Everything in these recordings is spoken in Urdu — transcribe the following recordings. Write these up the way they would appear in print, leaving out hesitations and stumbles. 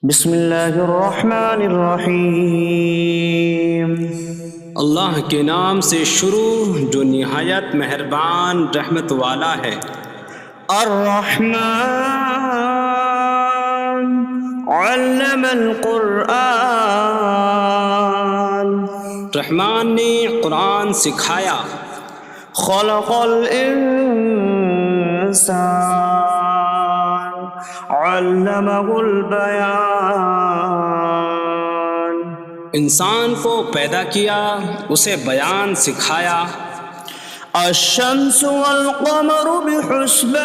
بسم اللہ الرحمن الرحیم۔ اللہ کے نام سے شروع جو نہایت مہربان رحمت والا ہے۔ الرحمن علم القرآن، رحمان نے قرآن سکھایا۔ خلق الانسان علمہ البیان، انسان کو پیدا کیا، اسے بیان سکھایا۔ الشمس والقمر بحسبان،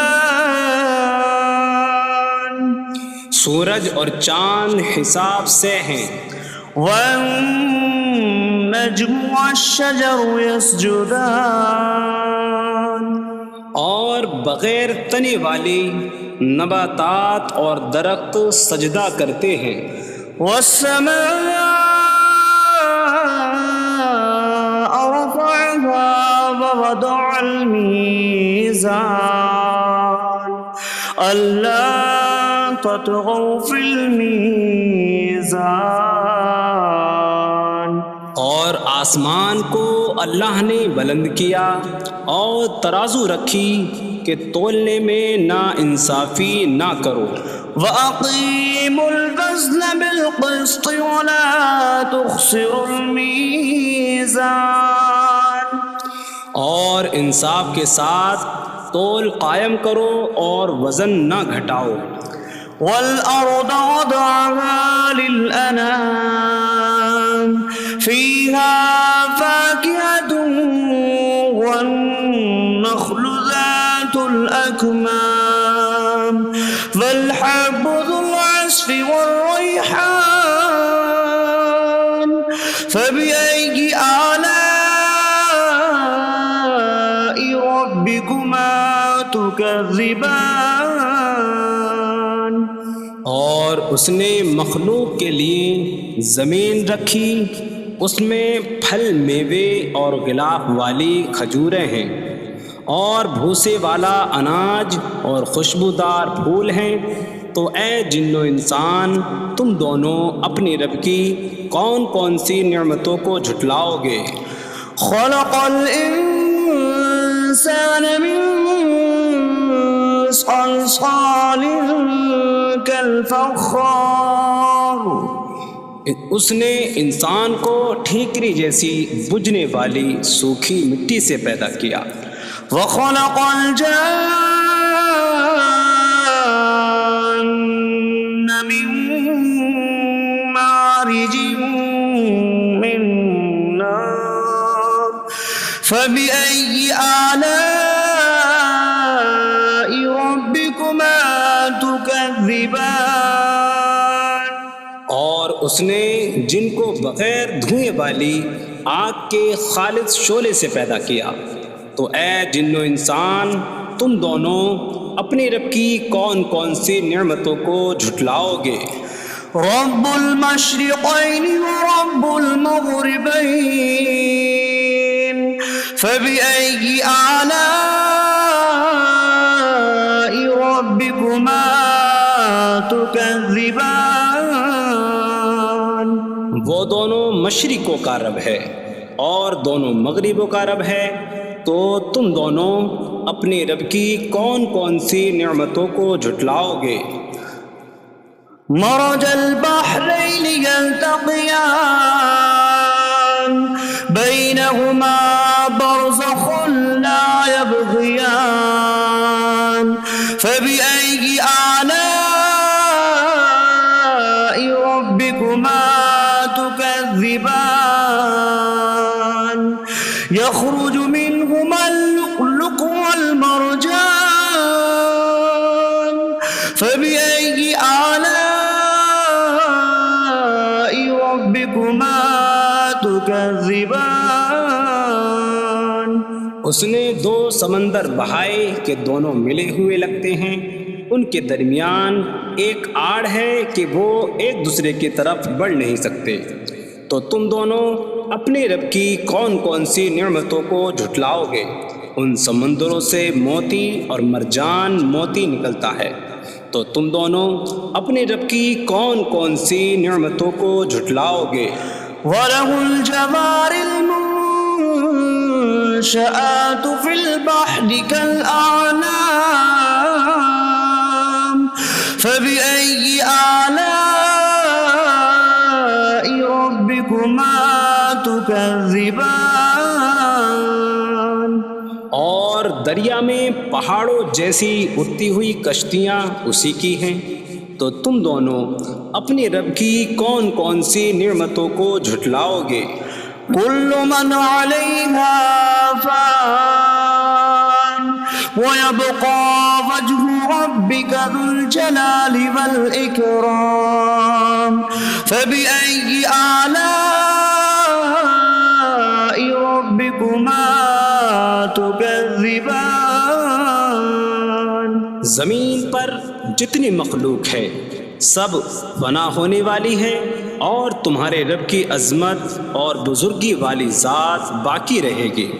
سورج اور چاند حساب سے ہیں۔ والنجم والشجر يسجدان، اور بغیر تنے والی نباتات اور درخت سجدہ کرتے ہیں۔ والسماء رفعها ووضع الميزان ألا تطغوا في الميزان، اور آسمان کو اللہ نے بلند کیا اور ترازو رکھی کہ تولنے میں نا انصافی نہ کرو۔ وَأَقِيمُوا الْوَزْنَ بِالْقِسْطِ وَلَا تُخْسِرُوا الْمِيزَانَ، اور انصاف کے ساتھ تول قائم کرو اور وزن نہ گھٹاؤ۔ وَالْأَرْضَ وَضَعَهَا لِلْأَنَامِ فِيهَا فَاكِهَةٌ وَالنَّخْلُ ذَاتُ الْأَكْمَامِ وَالْحَبُّ ذُو الْعَصْفِ وَالرَّيْحَانُ فَبِأَيِّ آلَاءِ رَبِّكُمَا تُكَذِّبَانِ، اور اس نے مخلوق کے لیے زمین رکھی، اس میں پھل میوے اور غلاف والی کھجوریں ہیں، اور بھوسے والا اناج اور خوشبودار پھول ہیں۔ تو اے جن و انسان، تم دونوں اپنی رب کی کون کون سی نعمتوں کو جھٹلاؤ گے؟ خلق الانسان من صلصال کالفخار، اس نے انسان کو ٹھیکری جیسی بجھنے والی سوکھی مٹی سے پیدا کیا۔ وخلق الجان من مارج من نار فبأي آلاء ربكما تكذبان، اور اس نے جن کو بغیر دھوئیں والی آگ کے خالص شعلے سے پیدا کیا۔ تو اے جن و انسان، تم دونوں اپنی رب کی کون کون سی نعمتوں کو جھٹلاؤ گے؟ رب المشرقین ورب المغربین فبأي آلاء ربكما تكذبان، وہ دونوں مشرقوں کا رب ہے اور دونوں مغربوں کا رب ہے، تو تم دونوں اپنی رب کی کون کون سی نعمتوں کو جھٹلاؤ گے؟ مرج البحرین یلتقیان بینہما برزخ لا یبغیان فبأي آلاء ربكما تكذبان، يخرج منهما اللؤلؤ والمرجان فبأي آلاء ربكما تكذبان، اس نے دو سمندر بہائے کہ دونوں ملے ہوئے لگتے ہیں، ان کے درمیان ایک آڑ ہے کہ وہ ایک دوسرے کی طرف بڑھ نہیں سکتے۔ تو تم دونوں اپنے رب کی کون کون سی نعمتوں کو جھٹلاؤ گے؟ ان سمندروں سے موتی اور مرجان موتی نکلتا ہے، تو تم دونوں اپنے رب کی کون کون سی نعمتوں کو جھٹلاؤ گے؟ وَلَهُ الْجَوَارِ الْمُنشَآتُ فِي الْبَحْرِ كَالْأَعْلَامِ فَبِأَيِّ آلَاءِ رَبِّكُمَا تُكَذِّبَانِ۔ اور دریا میں پہاڑوں جیسی اڑتی ہوئی کشتیاں اسی کی ہیں، تو تم دونوں اپنے رب کی کون کون سی نعمتوں کو جھٹلاؤ گے؟ كل من عليها فان ويبقى وجه ربك ذو الجلال والإكرام فبأي آلاء ربكما تكذبان۔ زمین پر جتنی مخلوق ہے سب فنا ہونے والی ہے، اور تمہارے رب کی عظمت اور بزرگی والی ذات باقی رہے گی،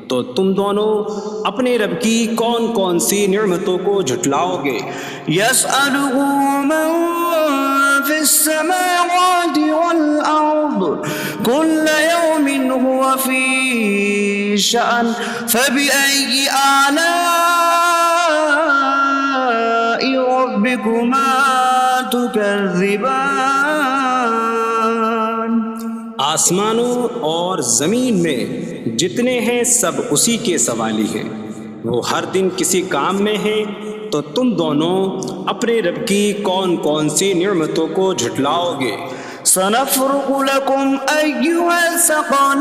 تو تم دونوں اپنے رب کی کون کون سی نعمتوں کو جھٹلاؤ گے؟ يسأله من في السماوات والأرض كل يوم هو في شأن فبأي آلاء ربكما تكذبان۔ آسمانوں اور زمین میں جتنے ہیں سب اسی کے سوالی ہیں، وہ ہر دن کسی کام میں ہیں، تو تم دونوں اپنے رب کی کون کون سی نعمتوں کو جھٹلاؤ گے؟ سنفرغ لكم أيها الثقلان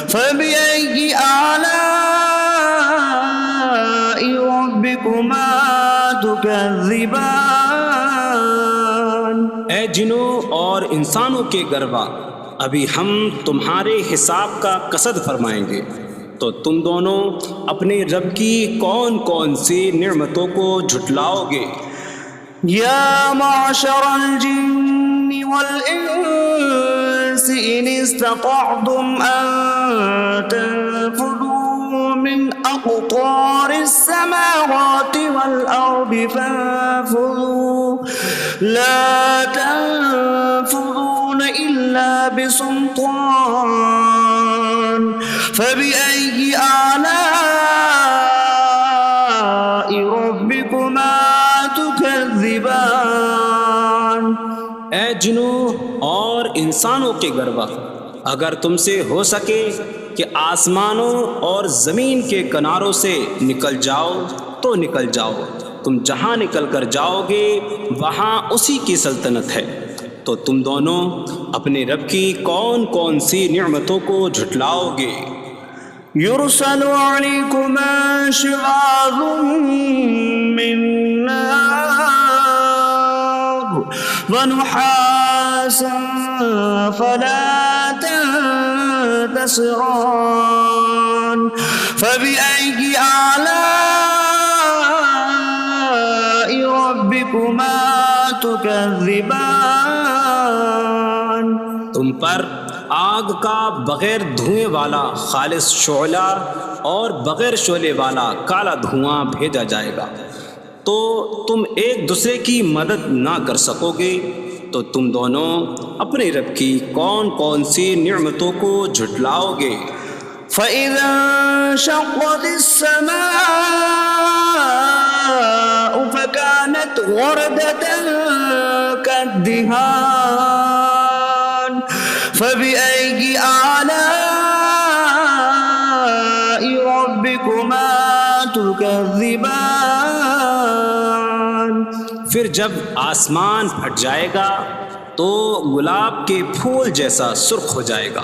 فبأي آلاء ربكما تكذبان۔ اے جنوں اور انسانوں کے گروہ، ابھی ہم تمہارے حساب کا قصد فرمائیں گے، تو تم دونوں اپنے رب کی کون کون سی نعمتوں کو جھٹلاؤ گے؟ یا معشر الجن والانس ان استطعتم ان تنفذوا من اقطار السماوات والارض فانفذوا لا تنفذون الا بسلطان فبأي آلاء ربكما تكذبان۔ اے جنوں اور انسانوں کے گروہ، اگر تم سے ہو سکے کہ آسمانوں اور زمین کے کناروں سے نکل جاؤ تو نکل جاؤ، تم جہاں نکل کر جاؤ گے وہاں اسی کی سلطنت ہے، تو تم دونوں اپنے رب کی کون کون سی نعمتوں کو جھٹلاؤ گے؟ يرسل عليكما شواظ من نار ونحاسا فلا تنتصران فبأي آلاء ربكما تكذبان۔ تم پر آگ کا بغیر دھوئیں والا خالص شعلہ اور بغیر شعلے والا کالا دھواں بھیجا جائے گا، تو تم ایک دوسرے کی مدد نہ کر سکو گے، تو تم دونوں اپنے رب کی کون کون سی نعمتوں کو جھٹلاؤ گے؟ فَإِذَا انشَقَّتِ السَّمَاءُ فَكَانَتْ وَرْدَةً كَالدِّهَانِ فَبِأَيِّ آلَاءِ رَبِّكُمَا تُكَذِّبَانِ۔ پھر جب آسمان پھٹ جائے گا تو گلاب کے پھول جیسا سرخ ہو جائے گا،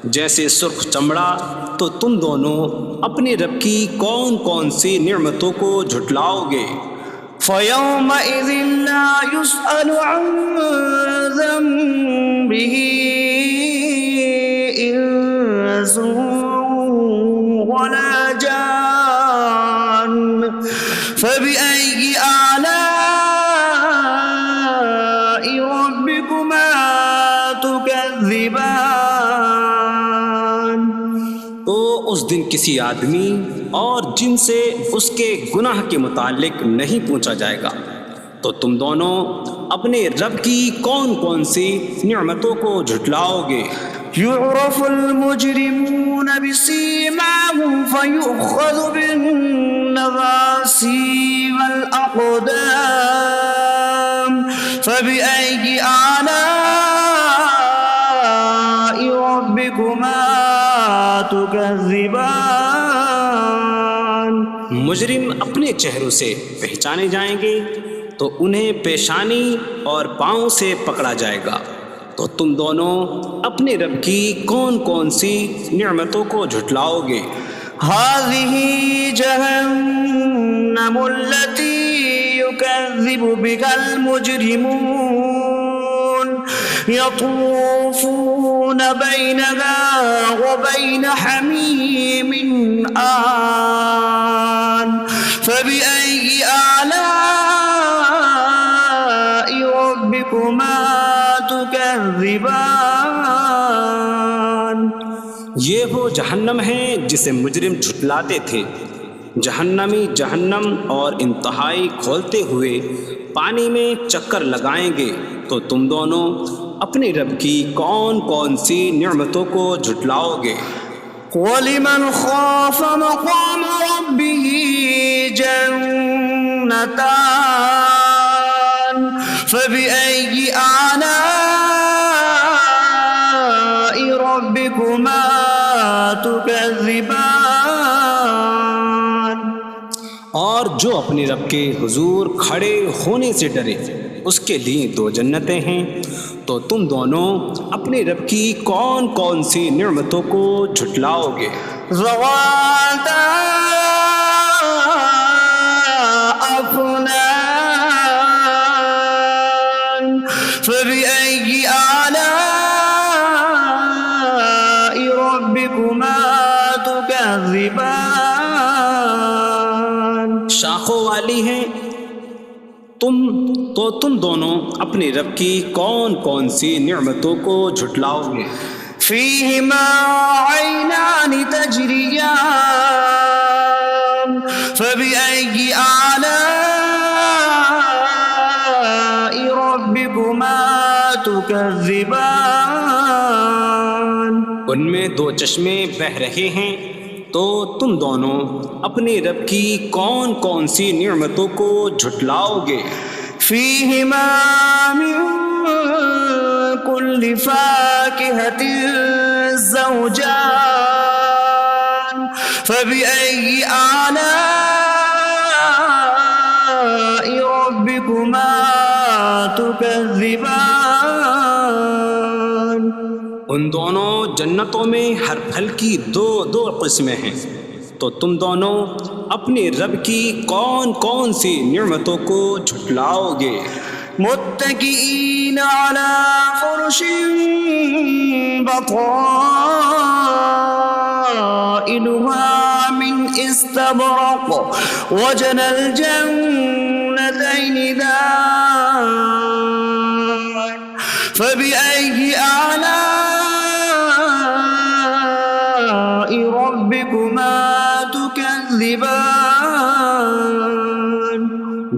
جیسے سرخ چمڑا، تو تم دونوں اپنے رب کی کون کون سی نعمتوں کو جھٹلاؤ گے؟ فَيَوْمَئِذٍ لَا يُسْأَلُ عَنْ ذَنبِهِ إِنسٌ وَلَا جَانٌّ فَبِأَيِّ آلَاءِ رَبِّكُمَا تُكَذِّبَانِ۔ تو اس دن کسی آدمی اور جن سے اس کے گناہ کے متعلق نہیں پوچھا جائے گا، تو تم دونوں اپنے رب کی کون کون سی نعمتوں کو جھٹلاؤ گے؟ يعرف المجرمون بسيماهم فيؤخذ بالنواصي والأقدام فبأي آلاء ربكما تكذبان؟ مجرم اپنے چہروں سے پہچانے جائیں گے تو انہیں پیشانی اور پاؤں سے پکڑا جائے گا، تو تم دونوں اپنے رب کی کون کون سی نعمتوں کو جھٹلاؤ گے؟ هذه جهنم التي يكذب بها المجرمون يطوفون بينها وبين حميم آن فبأي آلاء ربكما تكذبان؟ یہ وہ جہنم ہے جسے مجرم جھٹلاتے تھے۔ جہنمی جہنم اور انتہائی کھولتے ہوئے پانی میں چکر لگائیں گے، تو تم دونوں اپنے رب کی کون کون سی نعمتوں کو جھٹلاؤ گے؟ وَلِمَنْ خَافَ مَقَامَ رَبِّهِ جَنَّتَانِ فَبِأَيِّ آلَاءِ رَبِّكُمَا تُكَذِّبَانِ؟ اور جو اپنے رب کے حضور کھڑے ہونے سے ڈرے، اس کے لیے دو جنتیں ہیں، تو تم دونوں اپنے رب کی کون کون سی نعمتوں کو جھٹلاؤ گے؟ ذواتا افنان فبأي آلاء ربكما تكذبان؟ شاخوں والی ہیں تم دونوں اپنے رب کی کون کون سی نعمتوں کو جھٹلاؤ گے؟ فيهما عينان تجريان فبأي آلاء ربكما تكذبان؟ ان میں دو چشمے بہہ رہے ہیں، تو تم دونوں اپنے رب کی کون کون سی نعمتوں کو جھٹلاؤ گے؟ فيهما من كل فاكهة زوجان فبأي آلاء ربكما تكذبان؟ ان دونوں جنتوں میں ہر پھل کی دو قسمیں ہیں، تو تم دونوں اپنے رب کی کون کون سی نعمتوں کو جھٹلاؤ گے؟ متكئين على فرش بطائنها من استبرق وجنى الجنتين دان فبأي آلاء ربكما تكذبان؟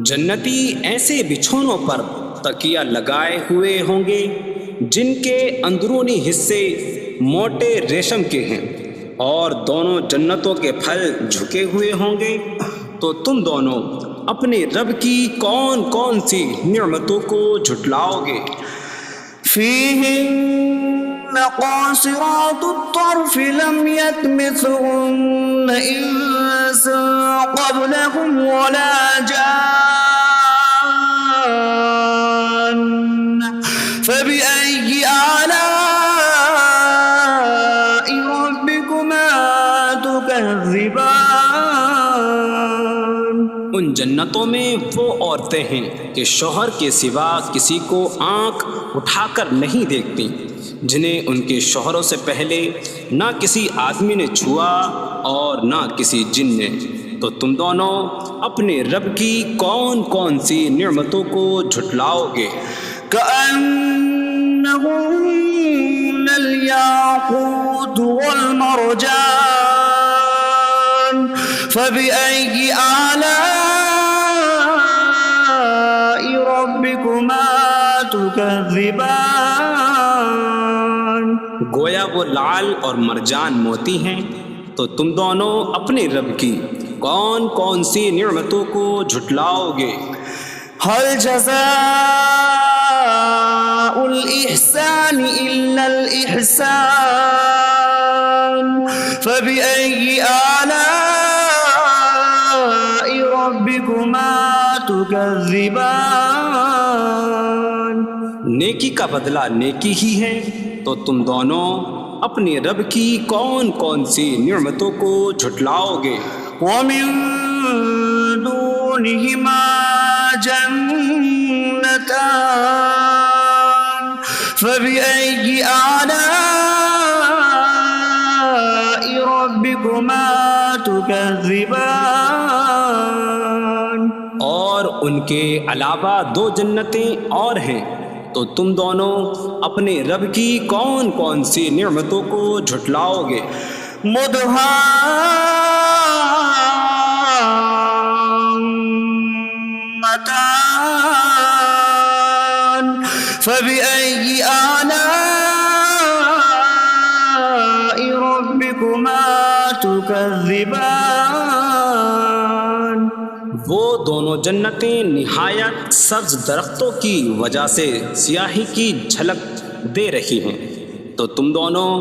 جنتی ایسے بچھونوں پر تکیہ لگائے ہوئے ہوں گے جن کے اندرونی حصے موٹے ریشم کے ہیں، اور دونوں جنتوں کے پھل جھکے ہوئے ہوں گے، تو تم دونوں اپنے رب کی کون کون سی نعمتوں کو جھٹلاؤ گے؟ فيهن قاصرات الطرف لم يطمثهن إنس قبلهم ولا جان فبأي آلاء ربكما تكذبان؟ ان جنتوں میں وہ عورتیں ہیں کہ شوہر کے سوا کسی کو آنکھ اٹھا کر نہیں دیکھتی، جنہیں ان کے شوہروں سے پہلے نہ کسی آدمی نے چھوا اور نہ کسی جن نے، تو تم دونوں اپنے رب کی کون کون سی نعمتوں کو جھٹلاؤ گے؟ كأنهم الياقوت والمرجان فبأي آلاء ربكما تكذبان گویا وہ لعل اور مرجان موتی ہیں، تو تم دونوں اپنے رب کی کون کون سی نعمتوں کو جھٹلاؤ گے؟ هل جزاء الإحسان إلا الإحسان فبأي آلاء ربكما تكذبان نیکی کا بدلہ نیکی ہی ہے، تو تم دونوں اپنے رب کی کون کون سی نعمتوں کو جھٹلاؤ گے؟ ومن دونهما جنتان فبأي آلاء ربكما تكذبان اور ان کے علاوہ دو جنتیں اور ہیں، تو تم دونوں اپنے رب کی کون کون سی نعمتوں کو جھٹلاؤ گے؟ مدهامتان فبأي آلاء ربكما تكذبان وہ دونوں جنتیں نہایت سبز درختوں کی وجہ سے سیاہی کی جھلک دے رہی ہیں، تو تم دونوں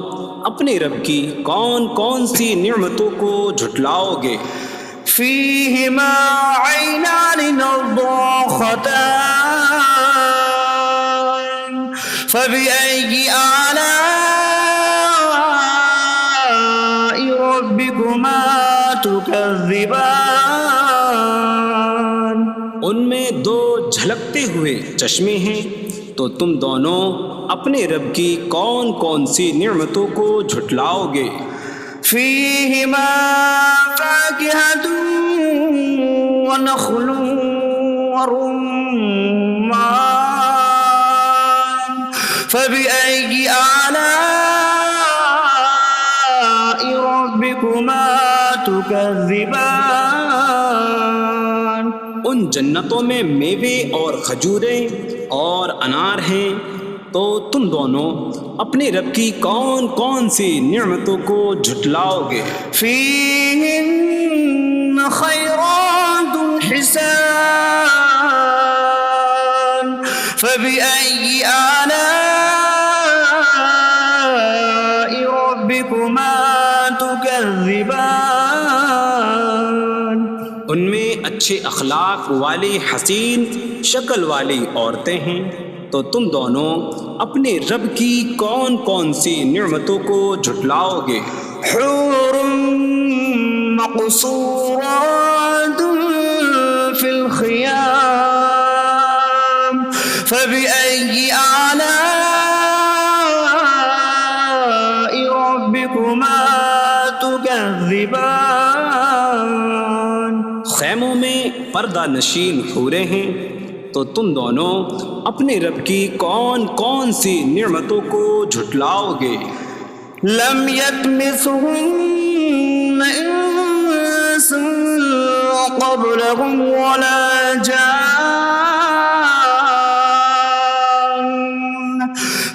اپنے رب کی کون کون سی نعمتوں کو جھٹلاؤ گے؟ فيهما عينان نضاختان فبأي آلاء ربكما تكذبان ان میں دو جھلکتے ہوئے چشمے ہیں، تو تم دونوں اپنے رب کی کون کون سی نعمتوں کو جھٹلاؤ گے؟ فيهما فاكهة ونخل ورمان فبأي آلاء ربكما تكذبان ان جنتوں میں میوے اور کھجوریں اور انار ہیں، تو تم دونوں اپنے رب کی کون کون سی نعمتوں کو جھٹلاؤ گے؟ فيهن خيرات حسان فبأي آلاء ربكما تكذبان ان میں اچھے اخلاق والی حسین شکل والی عورتیں ہیں، تو تم دونوں اپنے رب کی کون کون سی نعمتوں کو جھٹلاؤ گے؟ حور مقصورات في الخيام فبأي آلاء ربكما تكذبان خیموں میں پردہ نشین حوریں ہیں، تو تم دونوں اپنے رب کی کون کون سی نعمتوں کو جھٹلاؤ گے؟ لم يطمثهن انس قبلهم ولا جان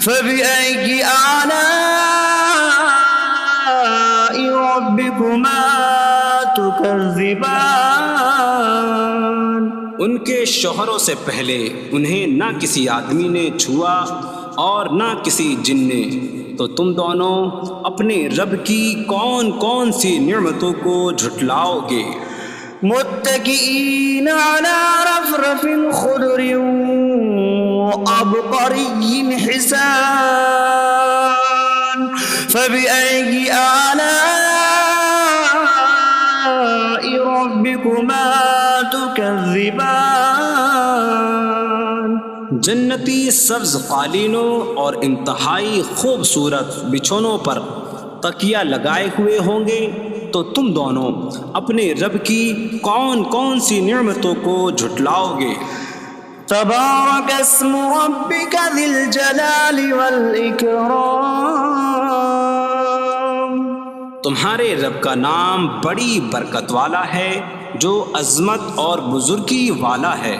فبأي آلاء ربكما تكذبان ان کے شوہروں سے پہلے انہیں نہ کسی آدمی نے چھوا اور نہ کسی جن نے، تو تم دونوں اپنے رب کی کون کون سی نعمتوں کو جھٹلاؤ گے؟ متكئين على رفرف خضر وعبقري حسان فبأي آلاء ربكما تكذبان جنتی سبز قالینوں اور انتہائی خوبصورت بچھونوں پر تکیہ لگائے ہوئے ہوں گے، تو تم دونوں اپنے رب کی کون کون سی نعمتوں کو جھٹلاؤ گے؟ تبارك اسم ربك ذي الجلال والإكرام تمہارے رب کا نام بڑی برکت والا ہے جو عظمت اور بزرگی والا ہے۔